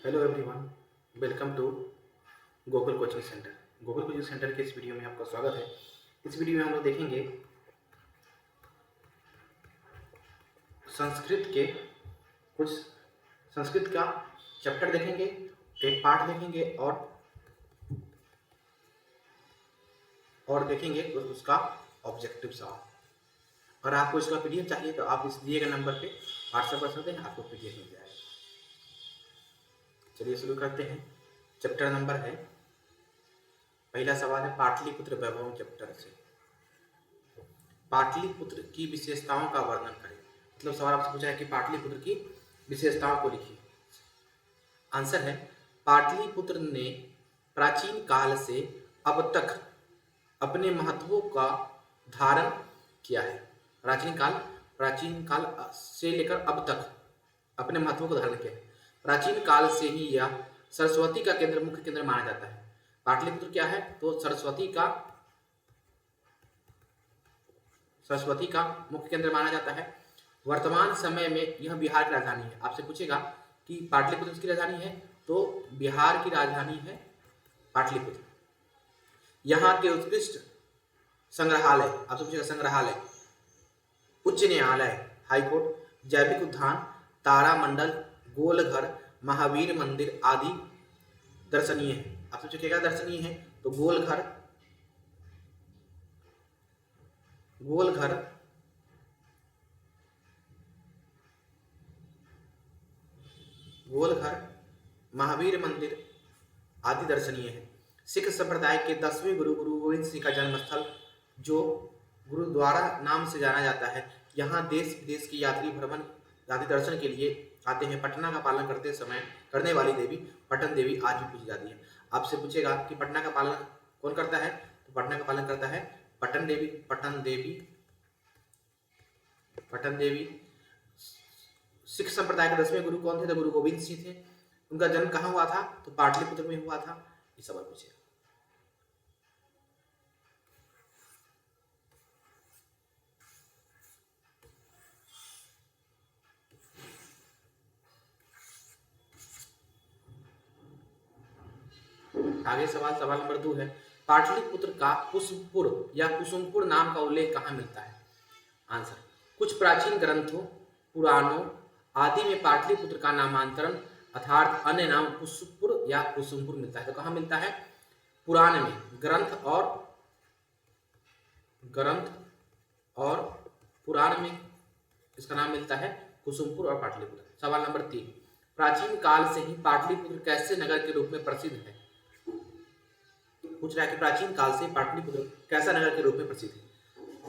Hello everyone, welcome to Gokul coaching centre. Gokul coaching centre के इस video में आपका स्वागत है। इस वीडियो में हम लोग देखेंगे संस्कृत के कुछ संस्कृत का चैप्टर देखेंगे, एक पाठ देखेंगे और देखेंगे उसका ऑब्जेक्टिव सवाल। अगर आपको इसका पीडीएफ चाहिए तो आप इस दिए गए नंबर पे व्हाट्सएप कर सकते हैं, आपको पीडीएफ मिल जाएगा। चलिए शुरू करते हैं। चैप्टर नंबर है, पहला सवाल है पाटलिपुत्र वैभव चैप्टर से। पाटलिपुत्र की विशेषताओं का वर्णन करें। मतलब सवाल आपसे पूछा है कि पाटलिपुत्र की विशेषताओं को लिखिए। आंसर है पाटलिपुत्र ने प्राचीन काल से अब तक अपने महत्वों का धारण किया है। प्राचीन काल से लेकर अब तक अपने महत्वों को धारण किया है। प्राचीन काल से ही यह सरस्वती का मुख्य केंद्र माना जाता है। पाटलिपुत्र क्या है? तो सरस्वती का मुख्य केंद्र माना जाता है। वर्तमान समय में यह बिहार की राजधानी है। आपसे पूछेगा कि पाटलिपुत्र किसकी राजधानी है, तो बिहार की राजधानी है पाटलिपुत्र। यहाँ के उत्कृष्ट संग्रहालय, आपसे पूछेगा संग्रहालय, उच्च न्यायालय, हाईकोर्ट, जैविक उद्यान, तारामंडल, गोलघर, महावीर मंदिर आदि दर्शनीय है। आपसे पूछेगा दर्शनीय है तो गोलघर, महावीर मंदिर आदि दर्शनीय है। सिख संप्रदाय के 10वें गुरु गोविंद सिंह का जन्म स्थल जो गुरुद्वारा नाम से जाना जाता है। यहाँ देश विदेश के यात्री भ्रमण आदि दर्शन के लिए आते हैं। पटना का पालन करने वाली देवी पटन देवी आज भी पूजी जाती है। आपसे पूछेगा कि पटना का पालन कौन करता है, तो पटना का पालन करता है पटन देवी। सिख संप्रदाय के 10वें गुरु कौन थे? तो गुरु गोविंद सिंह थे। उनका जन्म कहाँ हुआ था? तो पाटलिपुत्र में हुआ था। ये सवाल पूछेगा। आगे सवाल नंबर 2 है, पाटलिपुत्र का पुष्पपुर या कुसुमपुर नाम का उल्लेख कहाँ मिलता है? आंसर, कुछ प्राचीन ग्रंथों, पुराणों आदि में पाटलिपुत्र का नामांतरण अर्थात अन्य नाम पुष्पपुर या कुसुमपुर मिलता है। तो कहाँ मिलता है? पुराण में, ग्रंथ और पुराण में इसका नाम मिलता है कुसुमपुर और पाटलिपुत्र। सवाल नंबर 3, प्राचीन काल से ही पाटलिपुत्र कैसे नगर के रूप में प्रसिद्ध है? पूछ रहा है कि प्राचीन काल से पाटलिपुत्र कैसा नगर के रूप में प्रसिद्ध है।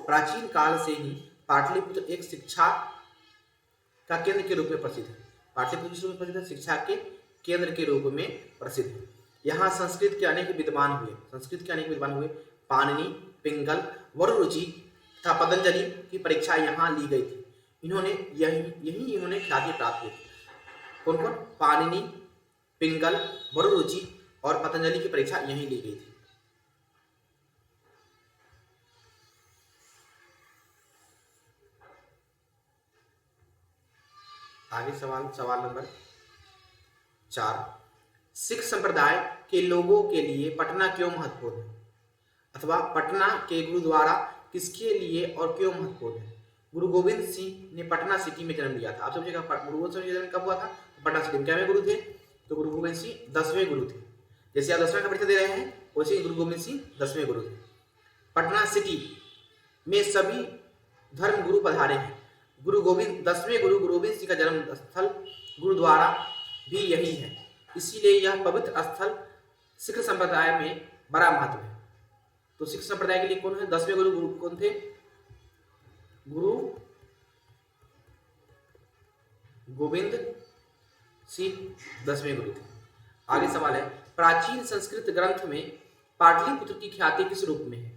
प्राचीन काल से ही पाटलिपुत्र एक शिक्षा का केंद्र के रूप में प्रसिद्ध है। पाटलिपुत्र किस रूप में प्रसिद्ध है? शिक्षा के केंद्र के रूप में प्रसिद्ध है। यहाँ संस्कृत के अनेक विद्वान हुए। पाणिनि, पिंगल, वरुरुचि तथा पतंजलि की परीक्षा यहाँ ली गई थी। इन्होंने ख्याति प्राप्त की थी। कौन? पाणिनि, पिंगल, वरुरुचि और पतंजलि की परीक्षा यहीं ली गई थी। आगे सवाल नंबर 4, सिख संप्रदाय के लोगों के लिए पटना क्यों महत्वपूर्ण है? अथवा पटना के गुरुद्वारा किसके लिए और क्यों महत्वपूर्ण है? गुरु गोविंद सिंह ने पटना सिटी में जन्म लिया था। आप समझिएगा गुरु गोविंद सिंह जन्म कब हुआ था? पटना सिटी में। क्या गुरु थे? तो गुरु गोविंद सिंह 10वें गुरु थे। जैसे आप 10वां का परीक्षा दे रहे हैं वैसे गुरु गोविंद सिंह 10वें गुरु थे। पटना सिटी में सभी धर्म गुरु पधारे हैं। 10वें गुरु गोविंद सिंह का जन्म स्थल गुरुद्वारा भी यही है। इसीलिए यह पवित्र स्थल सिख संप्रदाय में बड़ा महत्व है। तो सिख संप्रदाय के लिए कौन है? 10वें गुरु कौन थे? गुरु गोविंद सिंह 10वें गुरु थे। आगे सवाल है, प्राचीन संस्कृत ग्रंथ में पाटलिपुत्र की ख्याति किस रूप में है?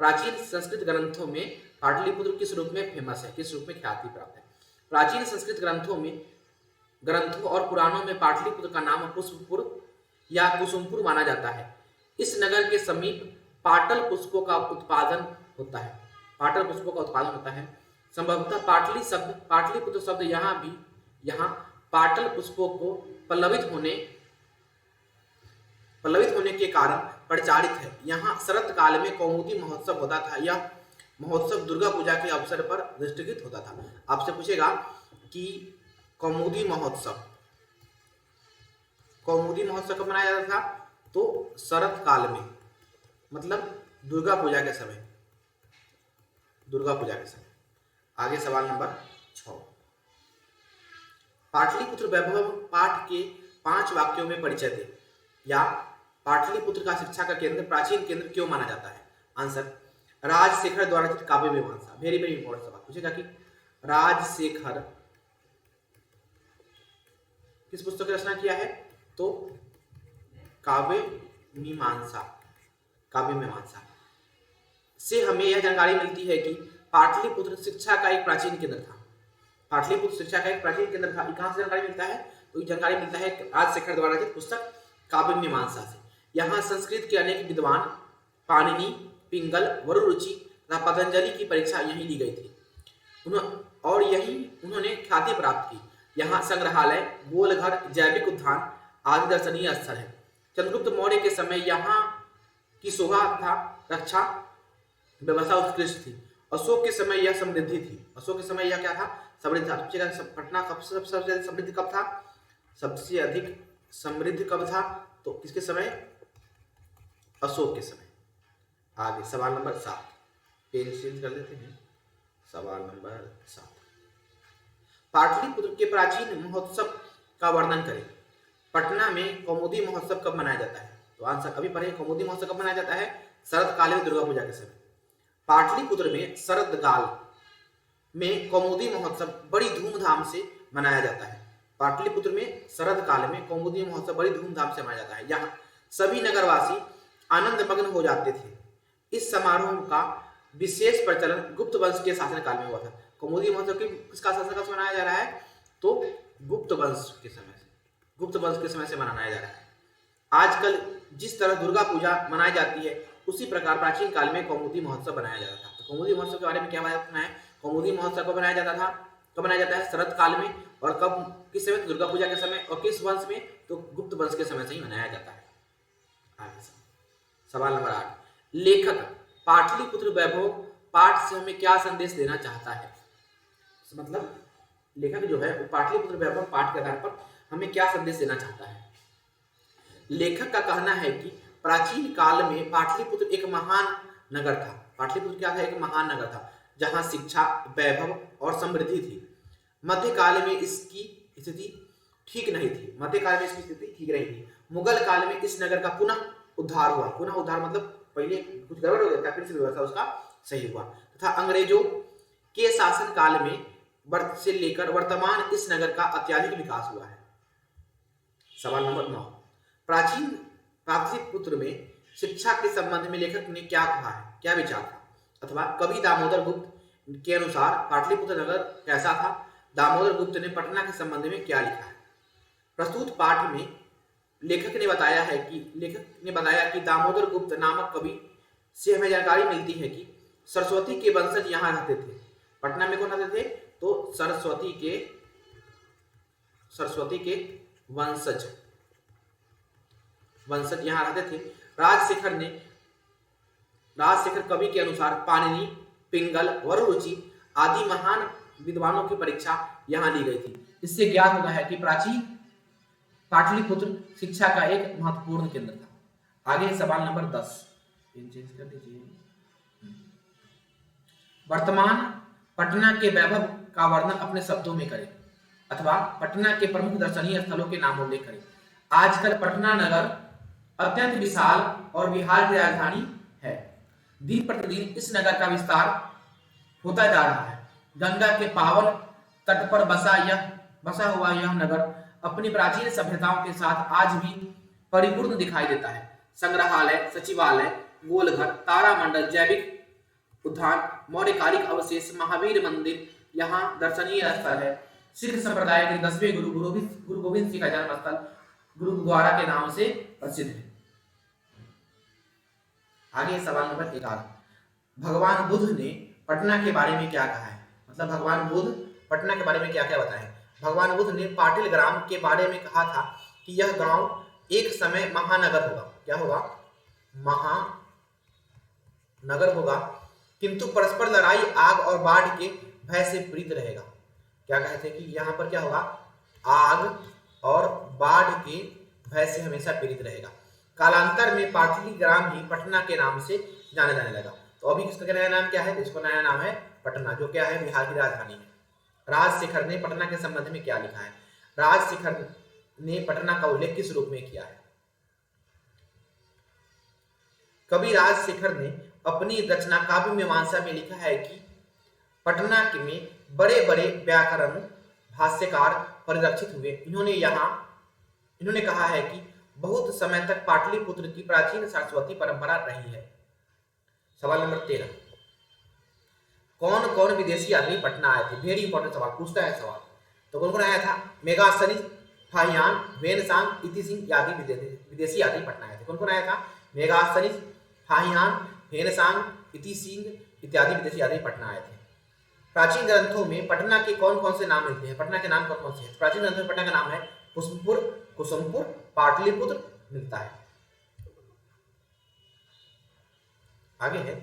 प्राचीन संस्कृत ग्रंथों में पाटलिपुत्र किस रूप में फेमस है, किस रूप में ख्याति प्राप्त है? प्राचीन संस्कृत ग्रंथों और पुराणों में पाटलिपुत्र का नाम पुष्पपुर या कुसुमपुर माना जाता है। इस नगर के समीप पाटल पुष्पों का उत्पादन होता है। संभवतः पाटलिपुत्र शब्द यहाँ पाटल पुष्पों को पल्लवित होने पल्लवित होने के कारण परिचालित है। यहाँ शरत काल में कौमुदी महोत्सव होता था। यह महोत्सव दुर्गा पूजा के अवसर पर दृष्टिगत होता था। आपसे पूछेगा कि कौमुदी महोत्सव कब मनाया जाता था? तो शरत काल में, मतलब दुर्गा पूजा के समय। आगे सवाल नंबर 6, पाटलिपुत्र वैभव पाठ के 5 वाक्यों में परिचय दे, या पाटलिपुत्र का शिक्षा का केंद्र, प्राचीन केंद्र क्यों माना जाता है? आंसर, राजशेखर द्वारा रचित काव्य मीमांसा। वेरी वेरी इंपॉर्टेंट सवाल पूछेगा कि राजशेखर किस पुस्तक की रचना किया है? तो काव्य मीमांसा से हमें यह जानकारी मिलती है कि पाटलिपुत्र शिक्षा का एक प्राचीन केंद्र था। कहां से जानकारी मिलता है? तो जानकारी मिलता है राजशेखर द्वारा रचित पुस्तक काव्य मीमांसा से। यहाँ संस्कृत के अनेक विद्वान पाणिनि, पिंगल, वरुरुचि तथा पतंजलि की परीक्षा यहीं ली गई थी और यही उन्होंने ख्याति प्राप्त की। यहाँ संग्रहालय, गोलघर, जैविक उद्यान आदि दर्शनीय स्थल है। चंद्रगुप्त मौर्य के समय यहाँ की शोभा तथा रक्षा व्यवस्था उत्कृष्ट थी। अशोक के समय यह समृद्धि थी। क्या था? समृद्धि था। पटना सबसे समृद्ध कब था? सबसे अधिक समृद्ध कब था? तो किसके समय? अशोक के समय। आगे सवाल नंबर 7, पेन चेंज कर लेते हैं। सवाल नंबर 7, पाटलिपुत्र के प्राचीन महोत्सव का वर्णन करें। पटना में कौमुदी महोत्सव कब मनाया जाता है? तो आंसर अभी पढ़े, कौमुदी महोत्सव कब मनाया जाता है? शरद काल में दुर्गा पूजा के समय। पाटलिपुत्र में शरद काल में कौमुदी महोत्सव बड़ी धूमधाम से मनाया जाता है। पाटलिपुत्र में शरद काल में कौमुदी महोत्सव बड़ी धूमधाम से मनाया जाता है। यहाँ सभी नगरवासी आनंद मग्न हो जाते थे। इस समारोह का विशेष प्रचलन गुप्त वंश के शासनकाल में हुआ था। कौमुदी महोत्सव किसका शासनकाल से मनाया जा रहा है? तो गुप्त वंश के समय से मनाया जा रहा है। आजकल जिस तरह दुर्गा पूजा मनाई जाती है, उसी प्रकार प्राचीन काल में कौमुदी महोत्सव बनाया जाता था। तो कौमुदी महोत्सव के बारे में क्या बताना है? कौमुदी महोत्सव कब मनाया जाता है? शरद काल में। और कब, किस समय? दुर्गा पूजा के समय। और किस वंश में? तो गुप्त वंश के समय से ही मनाया जाता है। आगे सवाल नंबर 8, लेखक पाटलिपुत्र वैभव पाठ से हमें क्या संदेश देना चाहता है? मतलब लेखक जो है वो पाटलिपुत्र वैभव पाठ के आधार पर हमें क्या संदेश देना चाहता है? लेखक का कहना है कि प्राचीन काल में पाटलिपुत्र एक महान नगर था। पाटलिपुत्र क्या था? एक महान नगर था, जहां शिक्षा, वैभव और समृद्धि थी। मध्यकाल में इसकी स्थिति ठीक नहीं थी। मुगल काल में इस नगर का पुनः उद्धार हुआ। पुनः उद्धार मतलब पहले कुछ गड़बड़ हो गया था, फिर से व्यवस्था उसका सही हुआ। तथा अंग्रेजों के शासन काल में से लेकर वर्तमान इस नगर का अत्यधिक विकास हुआ है। सवाल नंबर 9, प्राचीन पाटलिपुत्र में शिक्षा के संबंध में लेखक ने क्या कहा है? क्या विचार था? अथवा कवि दामोदर गुप्त के अनुसार पाटलिपुत्र नगर कैसा था? दामोदर गुप्त ने पटना के संबंध में क्या लिखा है? प्रस्तुत पाठ में लेखक ने बताया कि दामोदर गुप्त नामक कवि से हमें जानकारी मिलती है कि सरस्वती के वंशज यहाँ रहते थे। पटना में कौन रहते थे? तो सरस्वती के वंशज यहाँ रहते थे। राजशेखर कवि के अनुसार पाणिनि, पिंगल, वरुरुचि आदि महान विद्वानों की परीक्षा यहाँ ली गई थी। इससे ज्ञात होता है कि प्राचीन पाटलिपुत्र शिक्षा का एक महत्वपूर्ण केंद्र था। आगे सवाल नंबर 10, चेंज कर दीजिए। वर्तमान पटना के वैभव का वर्णन अपने शब्दों में करें, अथवा पटना के प्रमुख दर्शनीय स्थलों के नाम उल्लेख करें। आजकल पटना नगर अत्यंत विशाल और बिहार की राजधानी है। दिन प्रतिदिन इस नगर का विस्तार होता जा रहा है। गंगा के पावन तट पर बसा हुआ यह नगर अपनी प्राचीन सभ्यताओं के साथ आज भी परिपूर्ण दिखाई देता है। संग्रहालय, सचिवालय, गोलघर, तारामंडल, जैविक उद्यान, मौर्यकालिक अवशेष, महावीर मंदिर यहाँ दर्शनीय स्थल है। सिख संप्रदाय के 10वें गुरु गोविंद सिंह का जन्म स्थल गुरुद्वारा के नाम से प्रसिद्ध है। आगे सवाल नंबर 11, भगवान बुद्ध ने पटना के बारे में क्या कहा है? मतलब भगवान बुद्ध पटना के बारे में क्या क्या बताए? भगवान बुद्ध ने पाटिल ग्राम के बारे में कहा था कि यह गांव एक समय महानगर होगा। क्या होगा? महानगर होगा, किंतु परस्पर लड़ाई, आग और बाढ़ के भय से पीड़ित रहेगा। क्या कहते हैं कि यहाँ पर क्या होगा? आग और बाढ़ के भय से हमेशा पीड़ित रहेगा। कालांतर में पाटलिग्राम ही पटना के नाम से जाना जाने लगा। तो अभी इसका नया नाम क्या है? इसका नया नाम है पटना, जो क्या है? बिहार की राजधानी है। राजशेखर ने पटना के संबंध में क्या लिखा है? राजशेखर ने पटना का उल्लेख किस रूप में किया है? कवि राजशेखर ने अपनी रचना काव्य मीमांसा में लिखा है कि पटना में बड़े बड़े व्याकरण भाष्यकार परिलक्षित हुए। इन्होंने कहा है कि बहुत समय तक पाटलिपुत्र की प्राचीन सरस्वती परंपरा रही है। सवाल नंबर 13, कौन कौन विदेशी आदमी पटना आए थे? वेरी इंपॉर्टेंट सवाल पूछता है सवाल। तो कौन कौन आया था? मेगास्थनीज, फाहियान, वेनसांग, इति सिंह आदि विदेशी आदमी पटना आए थे। कौन कौन आया था? मेगास्थनीज, फाहियान, वेनसांग, इति सिंह इत्यादि विदेशी आदमी पटना आए थे। प्राचीन ग्रंथों में पटना के कौन कौन से नाम मिलते हैं? पटना के नाम कौन कौन से हैं? प्राचीन ग्रंथों में पटना का नाम है कुसुमपुर, कुसुमपुर, पाटलिपुत्र मिलता है। आगे है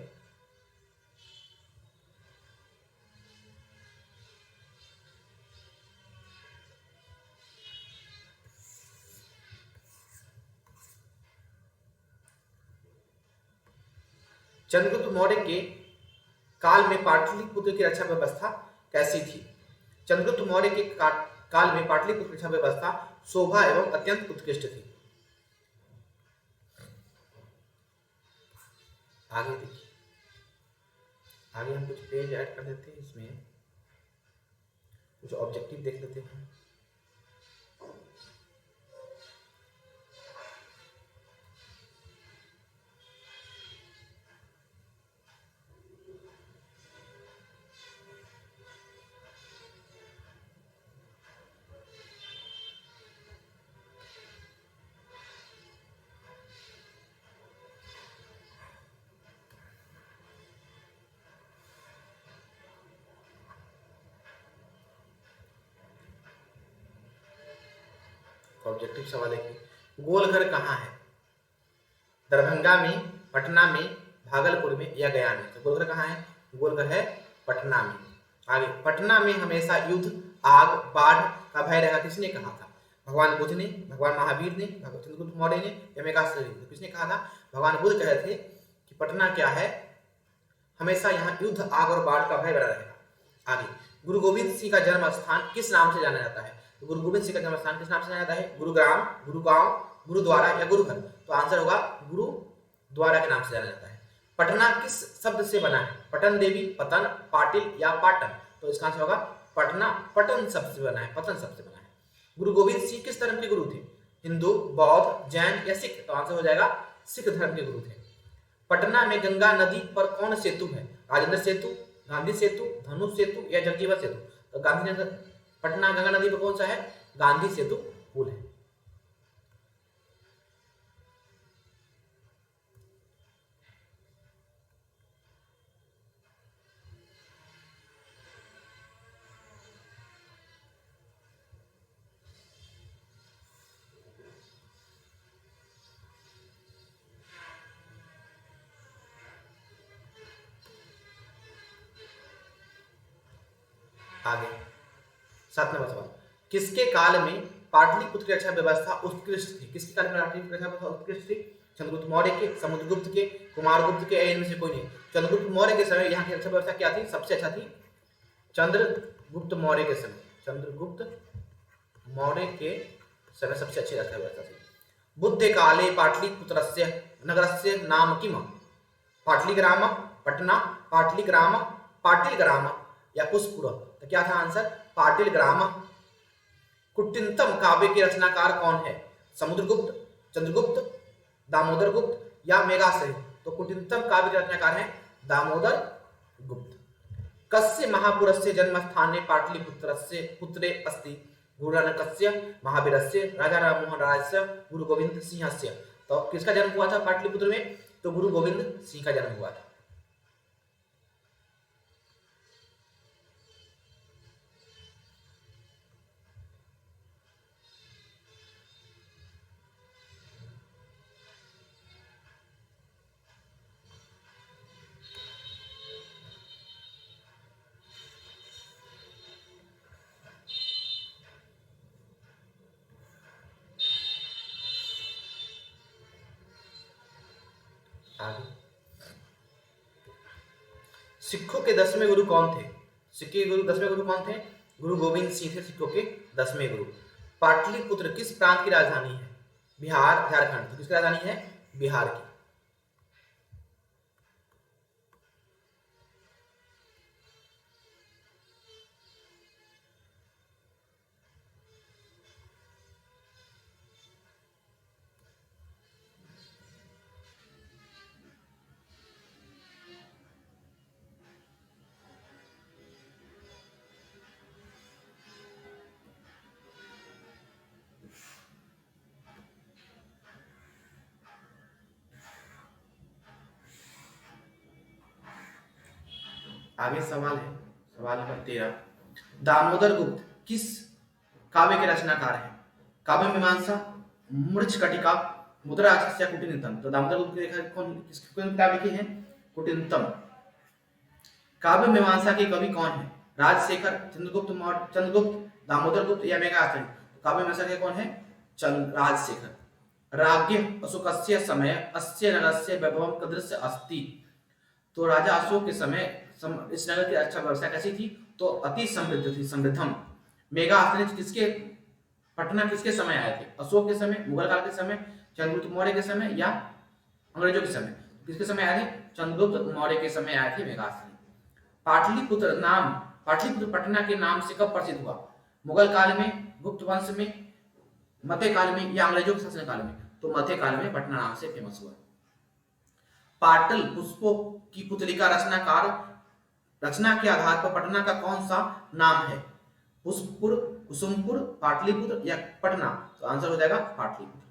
चंद्रगुप्त मौर्य के काल में पाटलिपुत्र की रक्षा व्यवस्था कैसी थी? चंद्रगुप्त मौर्य के काल में पाटलिपुत्र की रक्षा व्यवस्था शोभा एवं अत्यंत उत्कृष्ट थी। आगे देखिए, आगे हम कुछ पेज ऐड कर देते हैं, इसमें कुछ ऑब्जेक्टिव देख लेते हैं। ऑब्जेक्टिव सवाल है कि गोलघर कहाँ है? दरभंगा में, पटना में, भागलपुर में या गया में? तो गोलघर कहाँ है? गोलघर है पटना में। आगे, पटना में हमेशा युद्ध, आग, बाढ़ का भय रहेगा, किसने कहा था? भगवान बुद्ध ने, भगवान महावीर ने, चंद्रगुप्त मौर्य ने या मेगास्थनी ने? तो किसने कहा था? भगवान बुद्ध कहे थे कि पटना क्या है? हमेशा यहाँ युद्ध, आग और बाढ़ का भय बना रहेगा। आगे, गुरु गोविंद सिंह का जन्म स्थान किस नाम से जाना जाता है? तो गुरु गोविंद सिंह का जन्म स्थान किस नाम से जाना जाता है? गुरुग्राम, गुरुगांव, गुरुद्वारा या गुरुघर? तो आंसर होगा गुरुद्वारा के नाम से जाना जाता है। पटना किस शब्द से बना है? पटन देवी, पतन, पाटिल या पाटन? तो इसका आंसर होगा पटना पटन शब्द से बना है, पतन शब्द से बना है। गुरु गोविंद सिंह किस धर्म के गुरु थे? हिंदू, बौद्ध, जैन या सिख? तो आंसर हो जाएगा सिख धर्म के गुरु थे। पटना में गंगा नदी पर कौन सेतु है? राजेंद्र सेतु, गांधी सेतु, धनुष सेतु या जगजीवन सेतु? तो गांधीनगर, पटना गंगा नदी पर कौन सा है? गांधी सेतु पुल है। आगे 7 नंबर सवाल, किसके काल में पाटलिपुत्र की रक्षा व्यवस्था उत्कृष्ट थी? किसके काल में पाटलिपुत्र की रक्षा व्यवस्था उत्कृष्ट थी? चंद्रगुप्त मौर्य के, समुद्रगुप्त के, कुमारगुप्त के, इनमें से कोई नहीं। चंद्रगुप्त मौर्य के समय यहाँ की रक्षा व्यवस्था क्या थी? सबसे अच्छा थी चंद्रगुप्त मौर्य के समय। चंद्रगुप्त मौर्य के समय सबसे अच्छी रक्षा व्यवस्था थी। बुद्ध काले पाटलिपुत्रस्य नगरस्य नाम किम? पाटलिग्राम, पटना, पाटलिग्राम, पाटिलग्राम या पुष्पुर? तो क्या था आंसर? पाटिलग्राम। कुटिंतम काव्य के रचनाकार कौन है? समुद्रगुप्त, चंद्रगुप्त, दामोदर गुप्त या मेगास्थनी? तो कुटिंतम काव्य के रचनाकार हैं दामोदर गुप्त। कस्य महापुरुषस्य जन्मस्थाने पाटलिपुत्रस्य पुत्रे अस्ति? गुरुनानकस्य, महावीरस्य, राजा राममोहन रायस्य, गुरु गोविंद सिंहस्य? तो किसका जन्म हुआ था पाटलिपुत्र में? तो गुरु गोविंद सिंह का जन्म हुआ था। आगे, सिखों के 10वें गुरु कौन थे? सिक्के के गुरु 10वें गुरु कौन थे? गुरु गोविंद सिंह थे सिखों के 10वें गुरु। पाटलिपुत्र किस प्रांत की राजधानी है? बिहार, झारखंड। तो किसकी राजधानी है? बिहार की। आगे सवाल है, सवाल नंबर 13। दामोदर गुप्त किस काव्य के रचनाकार हैं? काव्य मीमांसा, मृच्छकटिका, मुद्राराक्षस या कुटिलतम। तो दामोदर गुप्त ने कौन किताब लिखी है? कुटिलतम। काव्य मीमांसा के कवि कौन है? राजशेखर, चंद्रगुप्त, दामोदर गुप्त या मेघास्थनी। काव्य मीमांसा के कौन है? राजशेखर। राज्ञ अशोकस्य समय अस्य नगरस्य वैभवं कीदृश अस्ति। तो राजा अशोक के समय इस नगर की अच्छा व्यवस्था कैसी थी? तो अति समृद्ध थी, समृद्धम। मेघास्थनी किसके, पटना किसके समय आए थे? अशोक के समय, मुगल काल के समय, चंद्रगुप्त मौर्य के समय या अंग्रेजों के समय? किसके समय आए थे? चंद्रगुप्त मौर्य के समय आए थे मेघास्थनी। पाटलिपुत्र नाम, पाटलिपुत्र पटना के नाम से कब प्रसिद्ध हुआ? मुगल काल में, गुप्त वंश में, मध्य काल में या अंग्रेजों के शासन काल में? तो मध्य काल में पटना नाम से फेमस हुआ। पाटल पुष्पों की पुतली का रचनाकार, रचना के आधार पर पटना का कौन सा नाम है? पुष्पपुर, कुसुमपुर, पाटलिपुत्र या पटना। तो आंसर हो जाएगा पाटलिपुत्र।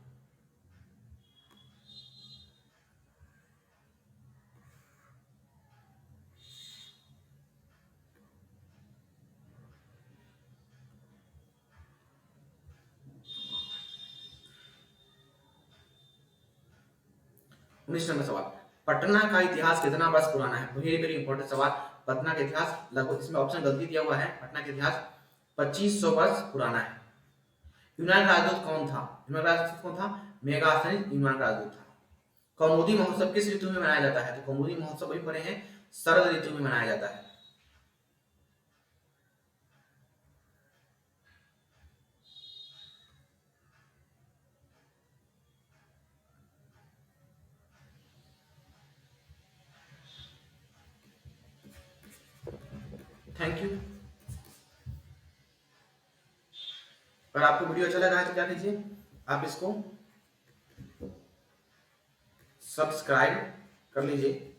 उन्नीस नंबर सवाल, पटना का इतिहास कितना वर्ष पुराना है? वेरी वेरी इंपॉर्टेंट सवाल। पटना का इतिहास लगभग, इसमें ऑप्शन गलती दिया हुआ है, पटना का इतिहास 2500 वर्ष पुराना है। यूनान का राजदूत कौन था? यूनान का राजदूत कौन था? मेगास्थनी यूनान का राजदूत था। कौमुदी महोत्सव किस ऋतु में मनाया जाता है? तो कौमुदी महोत्सव वही पढ़े हैं, शरद ऋतु में मनाया जाता है। Thank you. अगर आपको वीडियो अच्छा लगा है तो क्या कीजिए, आप इसको सब्सक्राइब कर लीजिए।